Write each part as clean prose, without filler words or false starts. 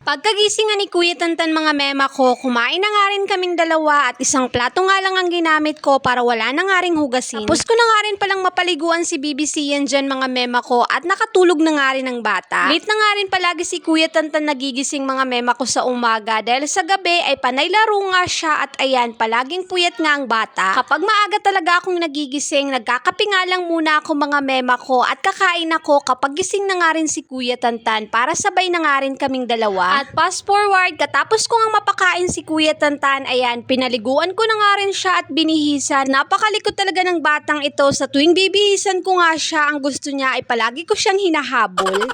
Pagkagising nga ni Kuya Tantan mga mema ko, kumain na nga rin kaming dalawa at isang plato nga lang ang ginamit ko para wala na nga rin hugasin. Tapos ko na nga rin palang mapaliguan si BBC yan dyan mga mema ko at nakatulog na nga rin ang bata. Late na nga rin palagi si Kuya Tantan nagigising mga mema ko sa umaga dahil sa gabi ay panay laro nga siya at ayan palaging puyat nga ang bata. Kapag maaga talaga akong nagigising, nagkakape nga lang muna ako mga mema ko at kakain ako kapag gising na nga rin si Kuya Tantan para sabay na nga rin kaming dalawa. At fast forward, katapos ko nga mapakain si Kuya Tantan, ayan, pinaliguan ko na nga rin siya at binihisan. Napakalikot talaga ng batang ito. Sa tuwing bibihisan ko nga siya, ang gusto niya ay palagi ko siyang hinahabol.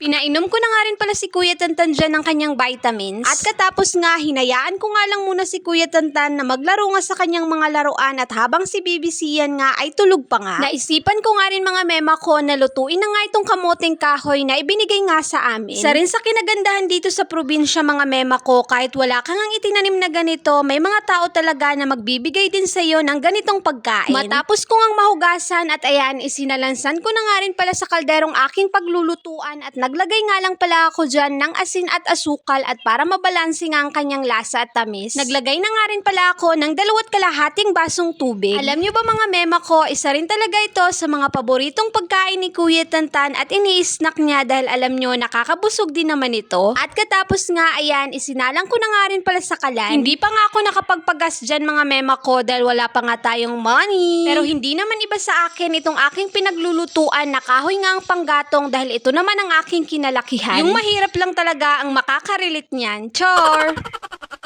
Pinainom ko na nga rin pala si Kuya Tantan dyan ng kanyang vitamins. At katapos nga, hinayaan ko nga lang muna si Kuya Tantan na maglaro nga sa kanyang mga laruan at habang si BBC yan nga ay tulog pa nga. Naisipan ko nga rin mga mema ko na lutuin na nga itong kamuting kahoy na ibinigay nga sa amin. Isa rin sa kinagandahan dito sa probinsya mga mema ko, kahit wala kang ang itinanim na ganito, may mga tao talaga na magbibigay din sa iyo ng ganitong pagkain. Matapos ko ngang mahugasan at ayan, isinalansan ko na nga rin pala sa kalderong aking paglulutuan at naglagay nga lang pala ako dyan ng asin at asukal at para mabalanse nga ang kanyang lasa at tamis. Naglagay na nga rin pala ako ng 2.5 basong tubig. Alam nyo ba mga mema ko, isa rin talaga ito sa mga paboritong pagkain ni Kuya Tantan at ini-snack niya dahil alam nyo nakakabusog din naman ito. At katapos nga ayan, isinalang ko na nga rin pala sa kalan. Hindi pa nga ako nakapagpagas dyan mga mema ko dahil wala pa nga tayong money. Pero hindi naman iba sa akin itong aking pinaglulutuan na kahoy nga ang panggatong dahil ito naman ang aking kinalakihan. Yung mahirap lang talaga ang makaka-relate niyan. Chor!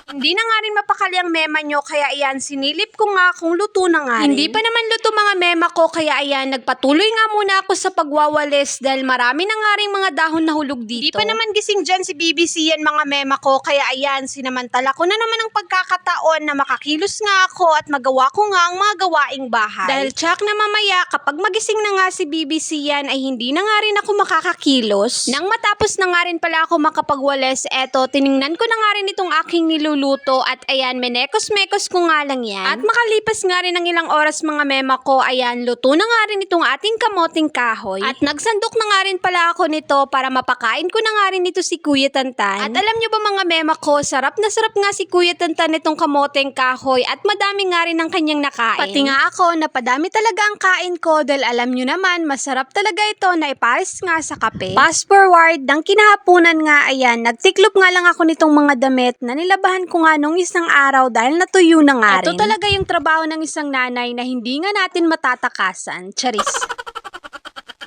Hindi na nga rin mapakali ang mema nyo kaya ayan, sinilip ko nga kung luto na nga rin. Hindi pa naman luto mga mema ko kaya ayan, nagpatuloy nga muna ako sa pagwawalis dahil marami na nga rin mga dahon na hulog dito. Hindi pa naman gising dyan si BBC yan mga mema ko kaya ayan, sinamantala ko na naman ang pagkakataon na makakilos nga ako at magawa ko nga ang mga gawaing bahay. Dahil tsak na mamaya kapag magising na nga si BBC yan ay hindi na nga rin ako makakakilos. Nang matapos na nga rin pala ako makapagwalis, eto, tiningnan ko na nga rin itong aking niluluto at ayan, menekos-mekos ko nga lang yan. At makalipas nga rin ng ilang oras mga mema ko, ayan, luto na nga rin itong ating kamoting kahoy. At nagsandok na nga rin pala ako nito para mapakain ko na nga rin ito si Kuya Tantan. At alam nyo ba mga mema ko, sarap na sarap nga si Kuya Tantan itong kamoting kahoy at madami nga rin ang kanyang nakain. Pati nga ako, napadami talaga ang kain ko dahil alam nyo naman, masarap talaga ito na ipares nga sa kape. Fast forward, ng kinahapunan nga, ayan, nagtiklop nga lang ako nitong mga damit na nilabahan ko nga nung isang araw dahil natuyo na nga rin. Ito talaga yung trabaho ng isang nanay na hindi nga natin matatakasan. Charis.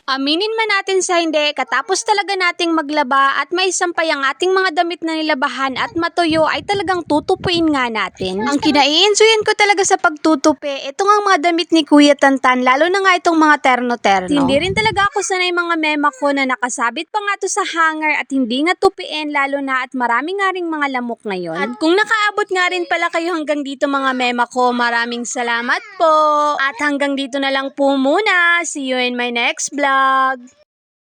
Aminin man natin sa hindi, katapos talaga nating maglaba at may sampay ang ating mga damit na nilabahan at matuyo ay talagang tutupuin nga natin. Ang kinai-enjoyan ko talaga sa pagtutupi, ito nga ang mga damit ni Kuya Tantan, lalo na nga itong mga terno-terno. Hindi rin talaga ako sanay mga mema ko na nakasabit pa nga to sa hanger at hindi nga tupiin lalo na at marami nga ring mga lamok ngayon. At kung nakaabot nga rin pala kayo hanggang dito mga mema ko, maraming salamat po. At hanggang dito na lang po muna. See you in my next vlog.